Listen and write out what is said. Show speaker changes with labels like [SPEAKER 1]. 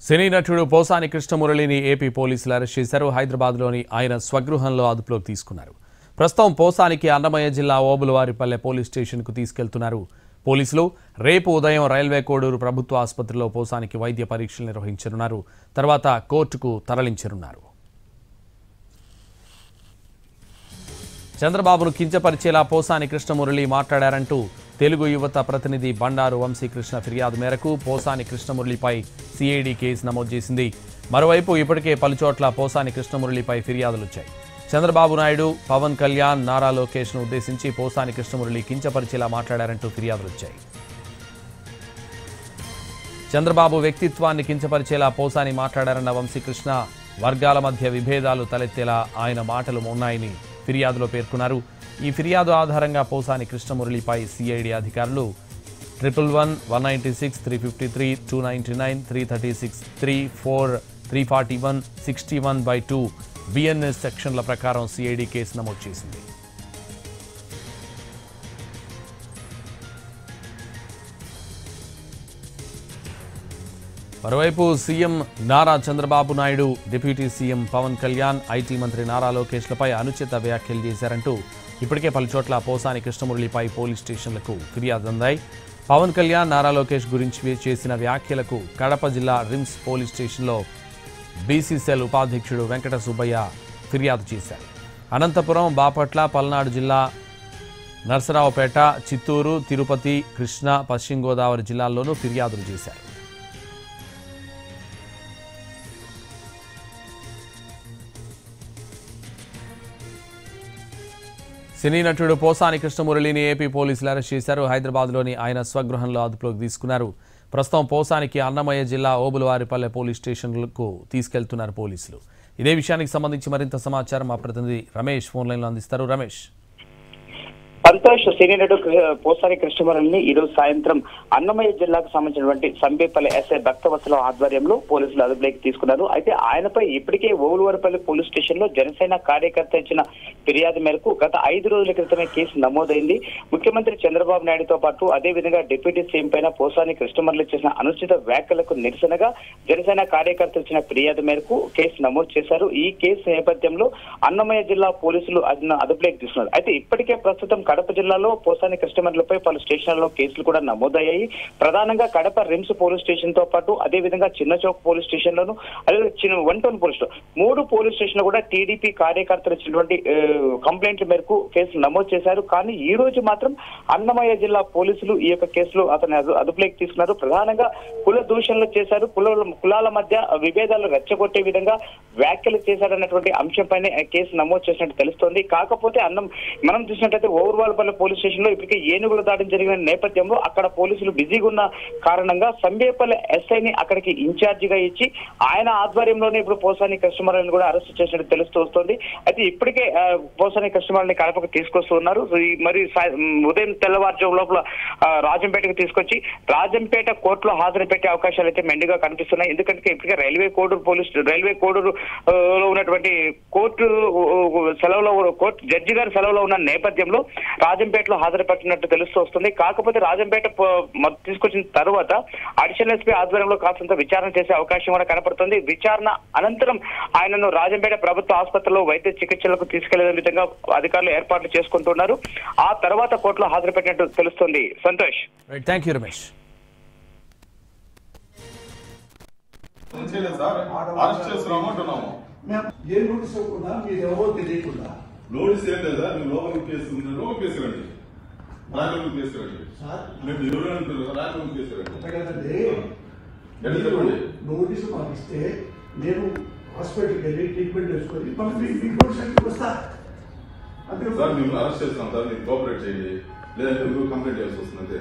[SPEAKER 1] సినీ నటుడు పోసాని కృష్ణమురళిని ఏపీ పోలీసులు అరెస్ట్ చేశారు. హైదరాబాద్లోని ఆయన స్వగృహంలో అదుపులోకి తీసుకున్నారు. ప్రస్తుతం పోసానికి అన్నమయ్య జిల్లా ఓబులవారిపల్లె పోలీస్ స్టేషన్కు తీసుకెళ్తున్నారు పోలీసులు. రేపు ఉదయం రైల్వే కోడూరు ప్రభుత్వ ఆసుపత్రిలో పోసానికి వైద్య పరీక్షలు నిర్వహించనున్నారు. తర్వాత కోర్టుకు తరలించనున్నారు. చంద్రబాబును కించపరిచేలా పోసాని కృష్ణమురళి మాట్లాడారంటూ తెలుగు యువత ప్రతినిధి బండారు వంశీకృష్ణ ఫిర్యాదు మేరకు పోసాని కృష్ణమురళిపై సిఐడి కేసు నమోదు చేసింది. మరోవైపు ఇప్పటికే పలుచోట్ల పోసాని కృష్ణమురళిపై ఫిర్యాదులు వచ్చాయి. చంద్రబాబు నాయుడు, పవన్ కళ్యాణ్, నారా లోకేష్ను ఉద్దేశించి పోసాని కృష్ణమురళి కించపరిచేలా మాట్లాడారంటూ ఫిర్యాదులు వచ్చాయి. చంద్రబాబు వ్యక్తిత్వాన్ని కించపరిచేలా పోసాని మాట్లాడారన్న వంశీకృష్ణ, వర్గాల మధ్య విభేదాలు తలెత్తేలా ఆయన మాటలు ఉన్నాయని ఫిర్యాదులో పేర్కొన్నారు. ఈ ఫిర్యాదు ఆధారంగా పోసాని కృష్ణమురళిపై సిఐడి అధికారులు 111, 196, 353, 299, 336, 34, 341, 61/2 బిఎన్ఎస్ సెక్షన్ల ప్రకారం సిఐడి కేసు నమోదు చేసింది. మరోవైపు CM Nara Chandrababu Naidu, deputy CM Pawan Kalyan, IT మంత్రి నారా లోకేష్లపై అనుచిత వ్యాఖ్యలు చేశారంటూ ఇప్పటికే పలుచోట్ల పోసాని కృష్ణమురళిపై పోలీస్ స్టేషన్లకు ఫిర్యాదు అందాయి. పవన్ కళ్యాణ్, నారా లోకేష్ గురించి చేసిన వ్యాఖ్యలకు కడప జిల్లా రిమ్స్ పోలీస్ స్టేషన్లో బీసీసీఎల్ ఉపాధ్యక్షుడు వెంకట సుబ్బయ్య ఫిర్యాదు చేశారు. అనంతపురం, బాపట్ల, పల్నాడు జిల్లా, నర్సరావుపేట, చిత్తూరు, తిరుపతి, కృష్ణా, పశ్చిమ గోదావరి జిల్లాల్లోనూ ఫిర్యాదులు చేశారు. సినీ నటుడు పోసాని కృష్ణమురళిని ఏపీ పోలీసులు అరెస్ట్ చేశారు. హైదరాబాద్లోని ఆయన స్వగృహంలో అదుపులోకి తీసుకున్నారు. ప్రస్తుతం పోసానికి అన్నమయ్య జిల్లా ఓబులవారిపల్లె పోలీస్ స్టేషన్లకు తీసుకెళ్తున్నారు పోలీసులు. ఇదే విషయానికి సంబంధించి మరింత సమాచారం మా ప్రతినిధి రమేష్ ఫోన్ లైన్లో అందిస్తారు. రమేష్.
[SPEAKER 2] సంతోష్, సినీ నటుడు పోసాని కృష్ణమురళిని ఈ రోజు సాయంత్రం అన్నమయ్య జిల్లాకు సంబంధించినటువంటి సంబేపల్లి ఎస్ఐ భక్తవత్సలం ఆధ్వర్యంలో పోలీసులు అదుపులోకి తీసుకున్నారు. అయితే ఆయనపై ఇప్పటికే ఓబులవారిపల్లి పోలీస్ స్టేషన్ లో జనసేన కార్యకర్త ఇచ్చిన ఫిర్యాదు మేరకు గత 5 రోజుల క్రితమే కేసు నమోదైంది. ముఖ్యమంత్రి చంద్రబాబు నాయుడుతో పాటు అదేవిధంగా డిప్యూటీ సీఎం పైన పోసాని కృష్ణమురళి చేసిన అనుచిత వ్యాఖ్యలకు నిరసనగా జనసేన కార్యకర్త ఇచ్చిన ఫిర్యాదు మేరకు కేసు నమోదు చేశారు. ఈ కేసు నేపథ్యంలో అన్నమయ్య జిల్లా పోలీసులు అదుపులోకి తీసుకున్నారు. అయితే ఇప్పటికే ప్రస్తుతం కడప జిల్లాలో పోసాని కృష్ణమురళిపై పలు స్టేషన్లలో కేసులు కూడా నమోదయ్యాయి. ప్రధానంగా కడప రిమ్స్ పోలీస్ స్టేషన్ తో పాటు అదేవిధంగా చిన్న చౌక్ పోలీస్ స్టేషన్ లోను, అదే 1 టౌన్ పోలీస్ లో 3 పోలీస్ స్టేషన్ కూడా టీడీపీ కార్యకర్తలు ఇచ్చినటువంటి కంప్లైంట్ల మేరకు కేసులు నమోదు చేశారు. కానీ ఈ రోజు మాత్రం అన్నమయ్య జిల్లా పోలీసులు ఈ యొక్క కేసులో అతని అదుపులోకి తీసుకున్నారు. ప్రధానంగా కుల దూషణలు చేశారు, కులాల మధ్య విభేదాలు రెచ్చగొట్టే విధంగా వ్యాఖ్యలు చేశారన్నటువంటి అంశంపైనే కేసు నమోదు చేసినట్టు తెలుస్తోంది. కాకపోతే మనం చూసినట్లయితే ఓబులవారిపల్లె పోలీస్ స్టేషన్ లో ఇప్పటికే ఏనుగుల దాడి జరిగిన నేపథ్యంలో అక్కడ పోలీసులు బిజీగా ఉన్న కారణంగా సంబేపల్లి ఎస్ఐని అక్కడికి ఇన్ఛార్జిగా ఇచ్చి ఆయన ఆధ్వర్యంలోనే ఇప్పుడు పోసాని కృష్ణమురళిని కూడా అరెస్ట్ చేసినట్టు తెలుస్తూ వస్తుంది. అయితే ఇప్పటికే పోసాని కృష్ణమురళిని కడపకు తీసుకొస్తున్నారు. మరి ఉదయం తెల్లవారుజాము లోపల రాజంపేటకు తీసుకొచ్చి రాజంపేట కోర్టులో హాజరు పెట్టే అవకాశాలు అయితే మెండుగా కనిపిస్తున్నాయి. ఎందుకంటే ఇప్పటికే రైల్వే కోడూరు లో ఉన్నటువంటి కోర్టు జడ్జి గారు సెలవులో ఉన్న నేపథ్యంలో రాజంపేటలో హాజరుపట్టినట్టు తెలుస్తూ వస్తుంది. కాకపోతే రాజంపేట తీసుకొచ్చిన తర్వాత అడిషనల్ ఎస్పీ ఆధ్వర్యంలో కాస్తంత విచారణ చేసే అవకాశం కూడా కనపడుతుంది. విచారణ అనంతరం ఆయనను రాజంపేట ప్రభుత్వ ఆసుపత్రిలో వైద్య చికిత్సలకు తీసుకెళ్లే విధంగా అధికారులు ఏర్పాట్లు చేసుకుంటున్నారు. ఆ తర్వాత కోర్టులో హాజరుపెట్టినట్టు తెలుస్తుంది. Santosh.
[SPEAKER 1] Thank you Ramesh.
[SPEAKER 3] Notice ఏం లేదా? మీరు లోపలికి కేసు లోపలికి కేసురండి, రాజలోకి కేసురండి. మీరు ఎవరు అంటారు? రాజలోకి కేసురండి.
[SPEAKER 4] నోటీసు పంపిస్తే నేను హాస్పిటల్కి వెళ్ళి ట్రీట్మెంట్ చేసుకొని వస్తా.
[SPEAKER 3] సార్ మేము అరెస్ట్ చేస్తున్నాం సార్, మీరు కోఆపరేట్ చేయండి, లేదంటే మీరు కంప్లైంట్ చేయాల్సి వస్తుంది. అంతే.